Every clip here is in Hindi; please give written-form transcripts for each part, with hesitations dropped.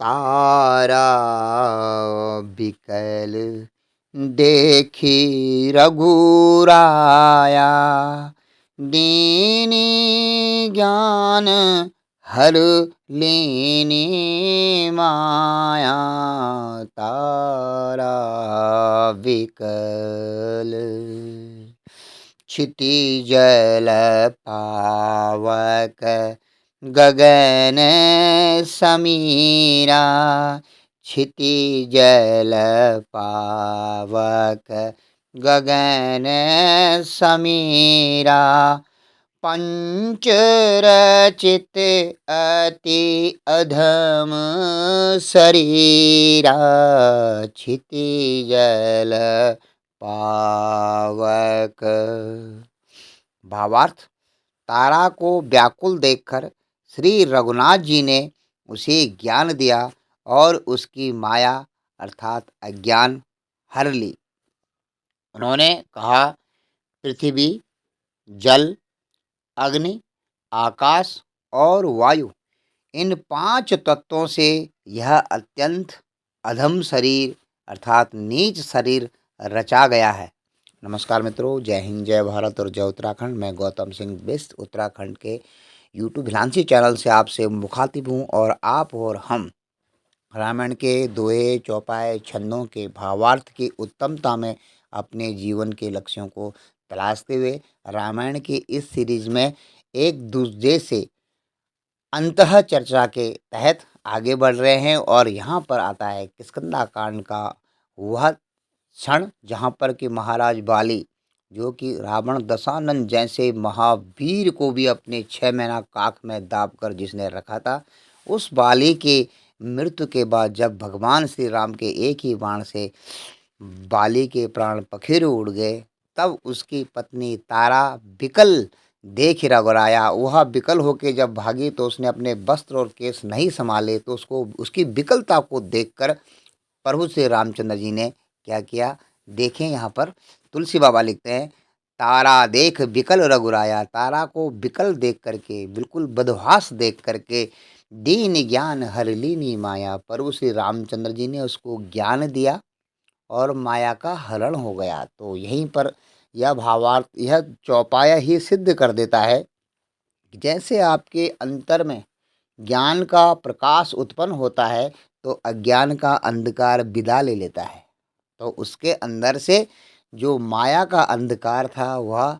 तारा बिकल देखी रघुराया, दीनी ज्ञान हर लेनी माया। तारा विकल क्षितिजल पावक गगन समीरा, क्षितिजल पावक गगन समीरा। पंचरचित अति अधम शरीरा, क्षितिजल पावक। भावार्थ: तारा को व्याकुल देखकर श्री रघुनाथ जी ने उसे ज्ञान दिया और उसकी माया अर्थात अज्ञान हर ली। उन्होंने कहा, पृथ्वी, जल, अग्नि, आकाश और वायु, इन 5 तत्वों से यह अत्यंत अधम शरीर अर्थात नीच शरीर रचा गया है। नमस्कार मित्रों, जय हिंद, जय भारत और जय उत्तराखंड। मैं गौतम सिंह बिष्ट उत्तराखंड के यूट्यूब भिलांसी चैनल से आपसे मुखातिब हूँ और आप और हम रामायण के दोहे, चौपाए, छंदों के भावार्थ की उत्तमता में अपने जीवन के लक्ष्यों को तलाशते हुए रामायण की इस सीरीज में एक दूसरे से अंतः चर्चा के तहत आगे बढ़ रहे हैं। और यहाँ पर आता है किष्किंधा कांड का वह क्षण जहाँ पर कि महाराज बाली, जो कि रावण दशानन जैसे महावीर को भी अपने 6 महीना काख में दाब कर जिसने रखा था, उस बाली के मृत्यु के बाद जब भगवान श्री राम के एक ही बाण से बाली के प्राण पखेरु उड़ गए, तब उसकी पत्नी तारा बिकल देख रघुराया। वह बिकल होके जब भागी तो उसने अपने वस्त्र और केस नहीं संभाले, तो उसको उसकी विकलता को देखकर प्रभु श्री रामचंद्र जी ने क्या किया, देखें यहाँ पर तुलसी बाबा लिखते हैं, तारा देख बिकल रघुराया। तारा को बिकल देख करके, बिल्कुल बदहास देख करके दीन ज्ञान हर लीनी माया, प्रभु श्री रामचंद्र जी ने उसको ज्ञान दिया और माया का हरण हो गया। तो यहीं पर यह भावार्थ, यह चौपाया ही सिद्ध कर देता है कि जैसे आपके अंतर में ज्ञान का प्रकाश उत्पन्न होता है तो अज्ञान का अंधकार विदा ले लेता है। तो उसके अंदर से जो माया का अंधकार था वह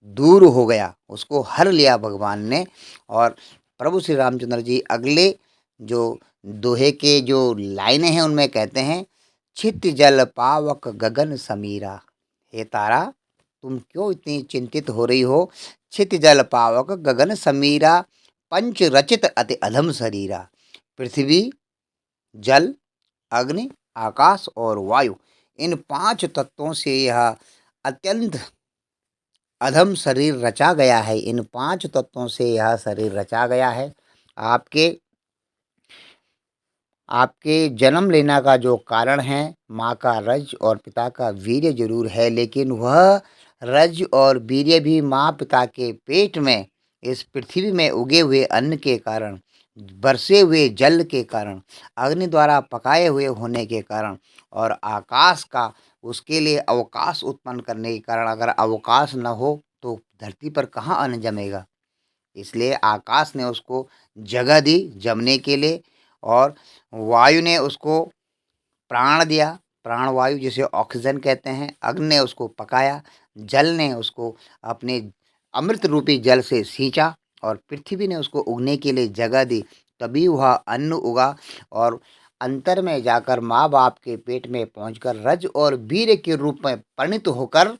दूर हो गया, उसको हर लिया भगवान ने। और प्रभु श्री रामचंद्र जी अगले जो दोहे के जो लाइनें हैं उनमें कहते हैं, छित जल पावक गगन समीरा। हे तारा, तुम क्यों इतनी चिंतित हो रही हो? छित जल पावक गगन समीरा, पंच रचित अति अधम शरीरा। पृथ्वी, जल, अग्नि, आकाश और वायु, इन 5 तत्वों से यह अत्यंत अधम शरीर रचा गया है। इन 5 तत्वों से यह शरीर रचा गया है। आपके आपके जन्म लेना का जो कारण है, माँ का रज और पिता का वीर्य जरूर है, लेकिन वह रज और वीर्य भी माँ पिता के पेट में इस पृथ्वी में उगे हुए अन्न के कारण, बरसे हुए जल के कारण, अग्नि द्वारा पकाए हुए होने के कारण और आकाश का उसके लिए अवकाश उत्पन्न करने के कारण, अगर अवकाश न हो तो धरती पर कहाँ अन्न जमेगा। इसलिए आकाश ने उसको जगह दी जमने के लिए, और वायु ने उसको प्राण दिया, प्राणवायु जिसे ऑक्सीजन कहते हैं। अग्नि ने उसको पकाया, जल ने उसको अपने अमृत रूपी जल से सींचा और पृथ्वी ने उसको उगने के लिए जगह दी, तभी वह अन्न उगा। और अंतर में जाकर माँ बाप के पेट में पहुंचकर रज और वीर्य के रूप में परिणित होकर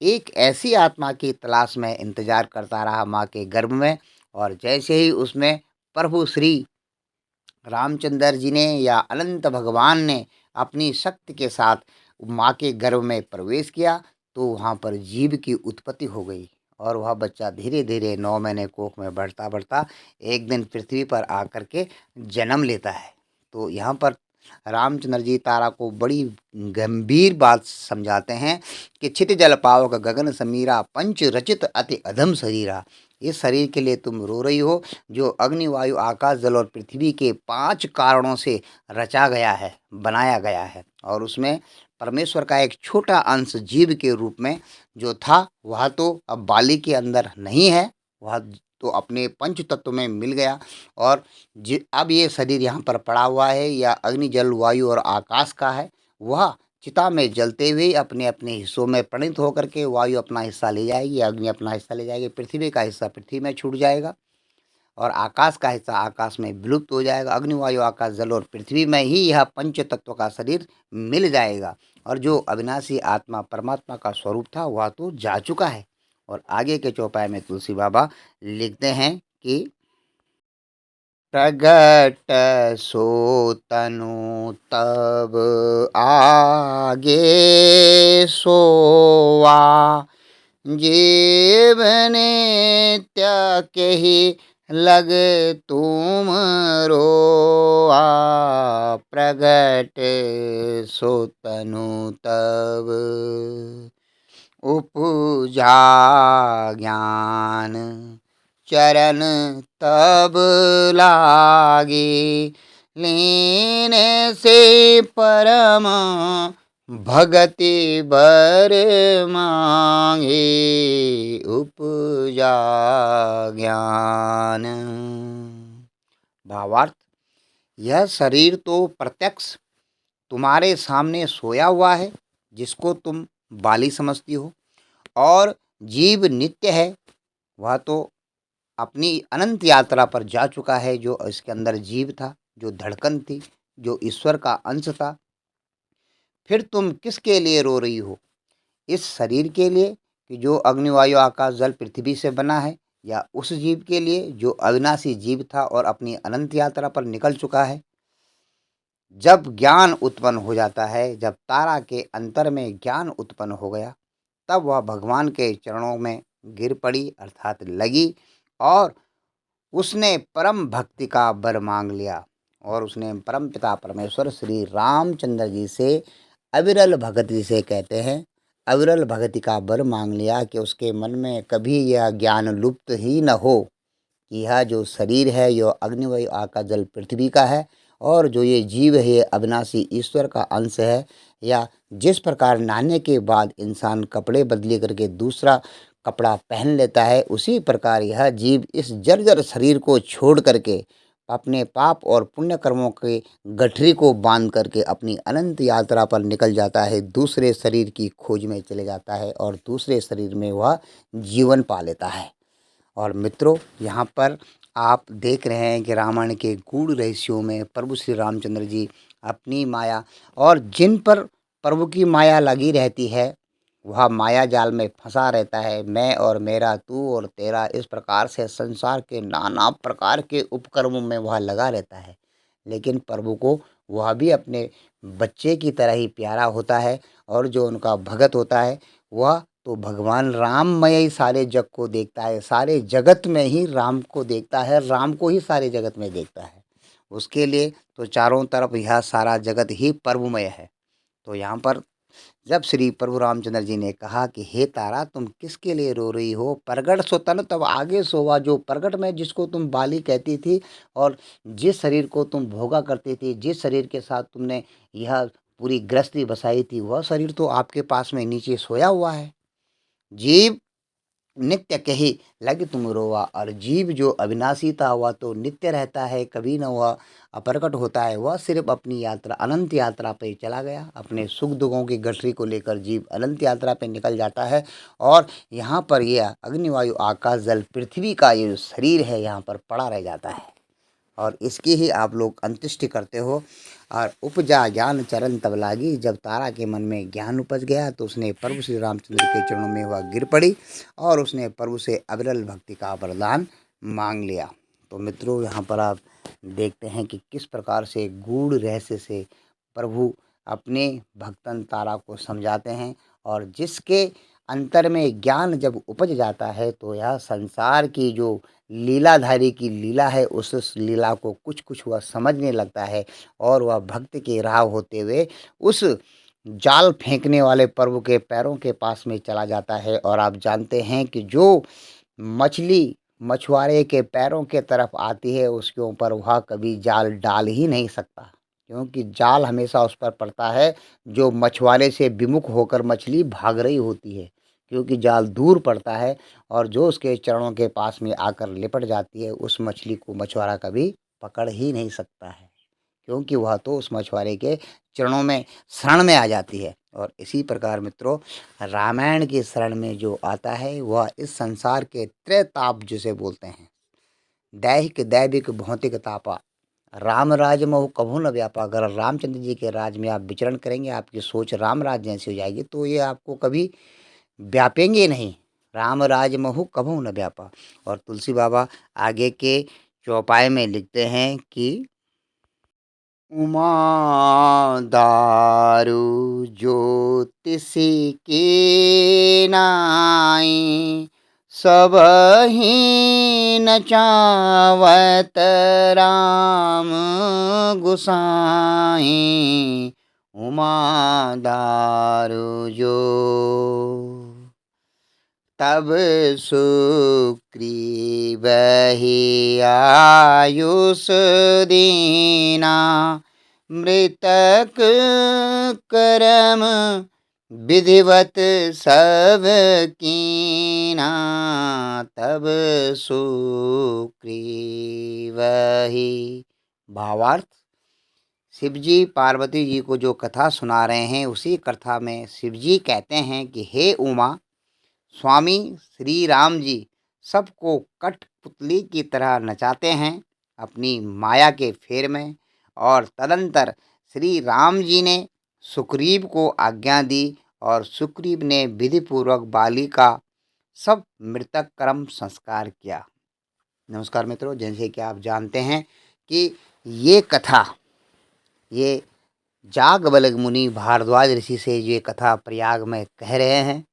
एक ऐसी आत्मा की तलाश में इंतजार करता रहा माँ के गर्भ में। और जैसे ही उसमें प्रभु श्री रामचंद्र जी ने या अनंत भगवान ने अपनी शक्ति के साथ माँ के गर्भ में प्रवेश किया, तो वहाँ पर जीव की उत्पत्ति हो गई और वह बच्चा धीरे धीरे 9 महीने कोख में बढ़ता बढ़ता एक दिन पृथ्वी पर आकर के जन्म लेता है। तो यहाँ पर रामचंद्र जी तारा को बड़ी गंभीर बात समझाते हैं कि छित जल पावक गगन समीरा, पंच रचित अति अधम शरीरा। इस शरीर के लिए तुम रो रही हो जो अग्नि, वायु, आकाश, जल और पृथ्वी के 5 कारणों से रचा गया है, बनाया गया है। और उसमें परमेश्वर का एक छोटा अंश जीव के रूप में जो था, वह तो अब बाली के अंदर नहीं है, वह तो अपने पंच तत्व में मिल गया। और अब ये शरीर यहाँ पर पड़ा हुआ है, या अग्नि, जल, वायु और आकाश का है। वह चिता में जलते हुए अपने अपने हिस्सों में परिणत होकर के वायु अपना हिस्सा ले जाएगी, अग्नि अपना हिस्सा ले जाएगी, पृथ्वी का हिस्सा पृथ्वी में छूट जाएगा और आकाश का हिस्सा आकाश में विलुप्त हो जाएगा। अग्नि, वायु, आकाश, जल और पृथ्वी में ही यह पंच तत्व का शरीर मिल जाएगा। और जो अविनाशी आत्मा परमात्मा का स्वरूप था वह तो जा चुका है। और आगे के चौपाई में तुलसी बाबा लिखते हैं कि प्रगट सो तनु तब आगे सोवा, जीवने त्याग ही लग तुम रोआ। प्रगट सो तनु तब उपजा ज्ञान, चरण तब लागे, लीन से परम भगति बर मांगे, उपजा ज्ञान। भावार्थ, यह शरीर तो प्रत्यक्ष तुम्हारे सामने सोया हुआ है जिसको तुम बाली समझती हो, और जीव नित्य है, वह तो अपनी अनंत यात्रा पर जा चुका है। जो इसके अंदर जीव था, जो धड़कन थी, जो ईश्वर का अंश था। फिर तुम किसके लिए रो रही हो? इस शरीर के लिए कि जो अग्नि, वायु, आकाश, जल, पृथ्वी से बना है, या उस जीव के लिए जो अविनाशी जीव था और अपनी अनंत यात्रा पर निकल चुका है? जब ज्ञान उत्पन्न हो जाता है, जब तारा के अंतर में ज्ञान उत्पन्न हो गया, तब वह भगवान के चरणों में गिर पड़ी, अर्थात लगी, और उसने परम भक्ति का वर मांग लिया। और उसने परम पिता परमेश्वर श्री रामचंद्र जी से अविरल भक्ति से कहते हैं, अविरल भक्ति का वर मांग लिया कि उसके मन में कभी यह ज्ञान लुप्त ही न हो कि यह जो शरीर है यह अग्नि, वायु, आकाश, जल, पृथ्वी का है, और जो ये जीव है ये अविनाशी ईश्वर का अंश है। या जिस प्रकार नहाने के बाद इंसान कपड़े बदली करके दूसरा कपड़ा पहन लेता है, उसी प्रकार यह जीव इस जर्जर शरीर को छोड़ करके अपने पाप और पुण्य कर्मों के गठरी को बांध करके अपनी अनंत यात्रा पर निकल जाता है, दूसरे शरीर की खोज में चले जाता है और दूसरे शरीर में वह जीवन पा लेता है। और मित्रों, यहाँ पर आप देख रहे हैं कि रामायण के गूढ़ रहस्यों में प्रभु श्री रामचंद्र जी अपनी माया, और जिन पर प्रभु की माया लगी रहती है वह माया जाल में फंसा रहता है। मैं और मेरा, तू और तेरा, इस प्रकार से संसार के नाना प्रकार के उपकर्मों में वह लगा रहता है। लेकिन प्रभु को वह भी अपने बच्चे की तरह ही प्यारा होता है, और जो उनका भगत होता है वह तो भगवान राममय ही सारे जग को देखता है, सारे जगत में ही राम को देखता है, राम को ही सारे जगत में देखता है। उसके लिए तो चारों तरफ यह सारा जगत ही प्रभुमय है। तो यहाँ पर जब श्री प्रभु रामचंद्र जी ने कहा कि हे तारा, तुम किसके लिए रो रही हो? प्रगट सो तन तब आगे सोवा, जो प्रगट में जिसको तुम बाली कहती थी और जिस शरीर को तुम भोगा करती थी, जिस शरीर के साथ तुमने यह पूरी गृहस्थी बसाई थी, वह शरीर तो आपके पास में नीचे सोया हुआ है। जीव नित्य कही लग तुम रोवा, और जीव जो अविनाशी था वह तो नित्य रहता है, कभी न वह अप्रकट होता है। वह सिर्फ अपनी यात्रा, अनंत यात्रा पे चला गया। अपने सुख दुखों की गठरी को लेकर जीव अनंत यात्रा पे निकल जाता है, और यहाँ पर यह अग्नि, वायु, आकाश, जल, पृथ्वी का ये जो शरीर है यहाँ पर पड़ा रह जाता है, और इसकी ही आप लोग अंत्येष्टि करते हो। और उपजा ज्ञान चरण तब लागी, जब तारा के मन में ज्ञान उपज गया तो उसने प्रभु श्री रामचंद्र के चरणों में वह गिर पड़ी, और उसने प्रभु से अविरल भक्ति का वरदान मांग लिया। तो मित्रों, यहाँ पर आप देखते हैं कि किस प्रकार से गूढ़ रहस्य से प्रभु अपने भक्तन तारा को समझाते हैं, और जिसके अंतर में ज्ञान जब उपज जाता है तो यह संसार की जो लीलाधारी की लीला है, उस लीला को कुछ कुछ वह समझने लगता है, और वह भक्त के राह होते हुए उस जाल फेंकने वाले प्रभु के पैरों के पास में चला जाता है। और आप जानते हैं कि जो मछली मछुआरे के पैरों के तरफ आती है उसके ऊपर वह कभी जाल डाल ही नहीं सकता, क्योंकि जाल हमेशा उस पर पड़ता है जो मछुआरे से विमुख होकर मछली भाग रही होती है, क्योंकि जाल दूर पड़ता है और जो उसके चरणों के पास में आकर लिपट जाती है उस मछली को मछुआरा कभी पकड़ ही नहीं सकता है, क्योंकि वह तो उस मछुआरे के चरणों में शरण में आ जाती है। और इसी प्रकार मित्रों, रामायण की शरण में जो आता है वह इस संसार के त्रैताप जिसे बोलते हैं, दैहिक दैविक भौतिक तापा, राम राज महु कभू न व्यापा। अगर रामचंद्र जी के राज में आप विचरण करेंगे, आपकी सोच राम राज जैसी हो जाएगी, तो ये आपको कभी व्यापेंगे नहीं। राम राज महु कभू न व्यापा। और तुलसी बाबा आगे के चौपाई में लिखते हैं कि उमा दारू ज्योतिषी के नाई, सबहि नचावत राम गुसाई। उमा दारू जो तब सुग्रीव ही आयुष दीना, मृतक करम विधिवत सब कीना। तब सुग्रीव ही। भावार्थ, शिवजी पार्वती जी को जो कथा सुना रहे हैं उसी कथा में शिवजी कहते हैं कि हे उमा, स्वामी श्री राम जी सबको कठपुतली की तरह नचाते हैं अपनी माया के फेर में। और तदंतर श्री राम जी ने सुग्रीव को आज्ञा दी और सुग्रीव ने विधिपूर्वक बाली का सब मृतक कर्म संस्कार किया। नमस्कार मित्रों, जैसे कि आप जानते हैं कि ये कथा, ये जागवल्क्य मुनि भारद्वाज ऋषि से ये कथा प्रयाग में कह रहे हैं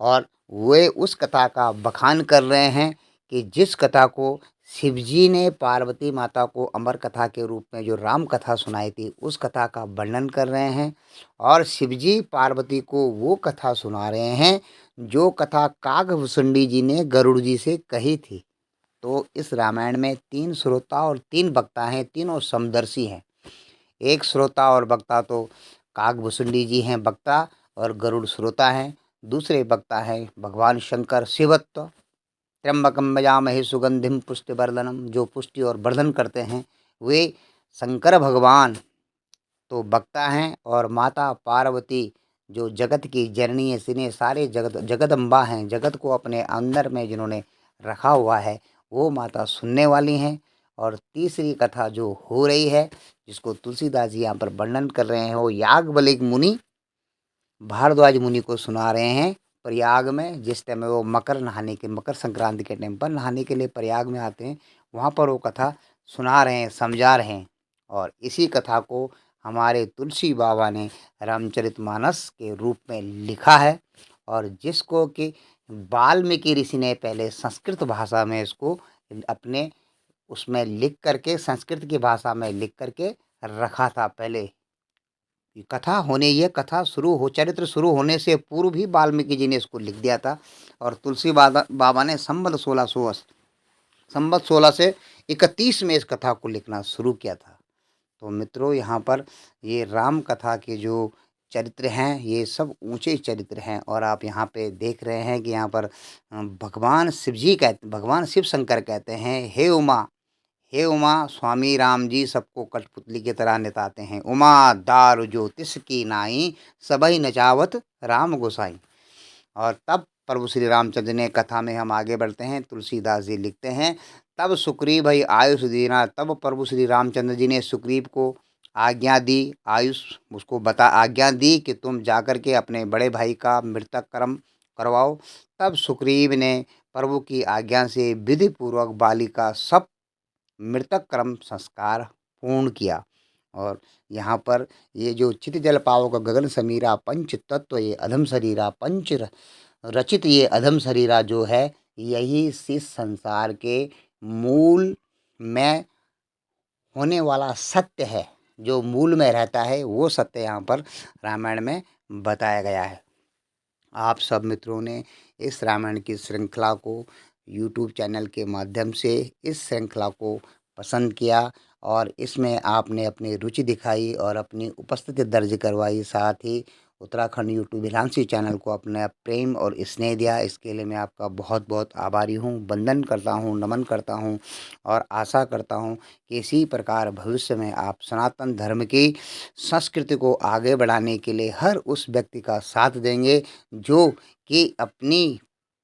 और वे उस कथा का बखान कर रहे हैं कि जिस कथा को शिवजी ने पार्वती माता को अमर कथा के रूप में जो राम कथा सुनाई थी उस कथा का वर्णन कर रहे हैं। और शिवजी पार्वती को वो कथा सुना रहे हैं जो कथा कागभूषुंडी जी ने गरुड़ जी से कही थी। तो इस रामायण में 3 श्रोता और 3 वक्ता हैं, तीनों समदर्शी हैं। एक श्रोता और वक्ता तो कागभूषुंडी जी हैं वक्ता और गरुड़ श्रोता हैं। दूसरे वक्ता हैं भगवान शंकर शिवत्व, त्र्यंबकम यजामहे सुगंधिम पुष्टिवर्धनम, जो पुष्टि और वर्धन करते हैं वे शंकर भगवान तो वक्ता हैं। और माता पार्वती जो जगत की जननी है, सिने सारे जगदम्बा हैं, जगत को अपने अंदर में जिन्होंने रखा हुआ है वो माता सुनने वाली हैं। और तीसरी कथा जो हो रही है जिसको तुलसीदास जी यहाँ पर वर्णन कर रहे हैं वो याज्ञवल्क्य मुनि भारद्वाज मुनि को सुना रहे हैं प्रयाग में। जिस टाइम वो मकर संक्रांति के टाइम पर नहाने के लिए प्रयाग में आते हैं, वहाँ पर वो कथा सुना रहे हैं, समझा रहे हैं। और इसी कथा को हमारे तुलसी बाबा ने रामचरितमानस के रूप में लिखा है और जिसको कि वाल्मीकि ऋषि ने पहले संस्कृत भाषा में इसको अपने उसमें लिख करके, संस्कृत की भाषा में लिख करके रखा था। पहले ये कथा चरित्र शुरू होने से पूर्व ही वाल्मीकि जी ने इसको लिख दिया था। और तुलसी बाबा ने संवत 16 से 31 में इस कथा को लिखना शुरू किया था। तो मित्रों, यहाँ पर ये राम कथा के जो चरित्र हैं ये सब ऊंचे चरित्र हैं। और आप यहाँ पे देख रहे हैं कि यहाँ पर भगवान शिव शंकर कहते हैं हे उमा, स्वामी राम जी सबको कठपुतली की तरह नचाते हैं। उमा दारू ज्योतिष की नाई, सबहि नचावत राम गोसाई। और तब प्रभु श्री रामचंद्र ने, कथा में हम आगे बढ़ते हैं, तुलसीदास जी लिखते हैं, तब सुग्रीव भाई आयुष दीना। तब प्रभु श्री रामचंद्र जी ने सुग्रीव को आज्ञा दी, आज्ञा दी कि तुम जाकर के अपने बड़े भाई का मृतक कर्म करवाओ। तब सुग्रीव ने प्रभु की आज्ञा से विधि पूर्वक बाली का सब मृतक कर्म संस्कार पूर्ण किया। और यहाँ पर ये जो चित जल पावक गगन समीरा पंच तत्व ये अधम शरीरा पंच रचित ये अधम शरीरा जो है यही इस संसार के मूल में होने वाला सत्य है। जो मूल में रहता है वो सत्य यहाँ पर रामायण में बताया गया है। आप सब मित्रों ने इस रामायण की श्रृंखला को यूट्यूब चैनल के माध्यम से इस श्रृंखला को पसंद किया और इसमें आपने अपनी रुचि दिखाई और अपनी उपस्थिति दर्ज करवाई। साथ ही उत्तराखंड यूट्यूब हिरांशी चैनल को अपना प्रेम और स्नेह दिया। इसके लिए मैं आपका बहुत-बहुत आभारी हूँ, वंदन करता हूँ, नमन करता हूँ और आशा करता हूँ कि इसी प्रकार भविष्य में आप सनातन धर्म की संस्कृति को आगे बढ़ाने के लिए हर उस व्यक्ति का साथ देंगे जो कि अपनी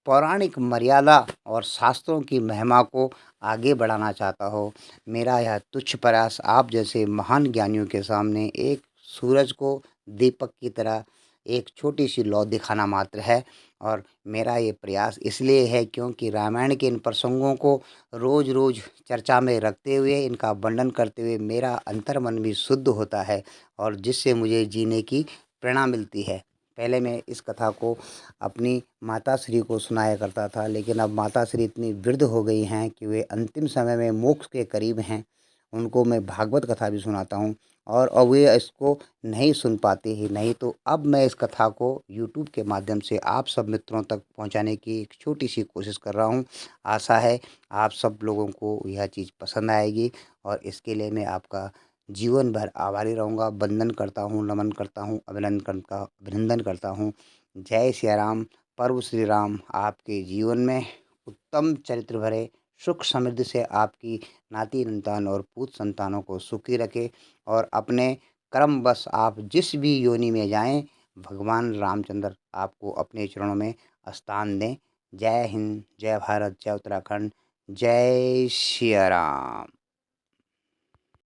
पौराणिक मर्यादा और शास्त्रों की महिमा को आगे बढ़ाना चाहता हो। मेरा यह तुच्छ प्रयास आप जैसे महान ज्ञानियों के सामने एक सूरज को दीपक की तरह एक छोटी-सी लौ दिखाना मात्र है और मेरा ये प्रयास इसलिए है क्योंकि रामायण के इन प्रसंगों को रोज़-रोज़ चर्चा में रखते हुए, इनका वर्णन करते हुए मेरा अंतर्मन भी शुद्ध होता है और जिससे मुझे जीने की प्रेरणा मिलती है। पहले मैं इस कथा को अपनी माताश्री को सुनाया करता था, लेकिन अब माताश्री इतनी वृद्ध हो गई हैं कि वे अंतिम समय में मोक्ष के करीब हैं। उनको मैं भागवत कथा भी सुनाता हूँ और अब वे इसको नहीं सुन पाती ही। नहीं तो अब मैं इस कथा को यूट्यूब के माध्यम से आप सब मित्रों तक पहुँचाने की एक छोटी-सी कोशिश कर रहा हूँ। आशा है आप सब लोगों को यह चीज़ पसंद आएगी और इसके लिए मैं आपका जीवन भर आभारी रहूँगा। वंदन करता हूँ, नमन करता हूँ, अभिनंदन करता हूँ। जय सिया राम। प्रभु श्री राम आपके जीवन में उत्तम चरित्र भरे सुख समृद्धि से आपकी नाती संतान और पूत संतानों को सुखी रखे और अपने कर्मवश आप जिस भी योनि में जाएं, भगवान रामचंद्र आपको अपने चरणों में स्थान दें। जय हिंद, जय भारत, जय उत्तराखंड, जय सिया राम।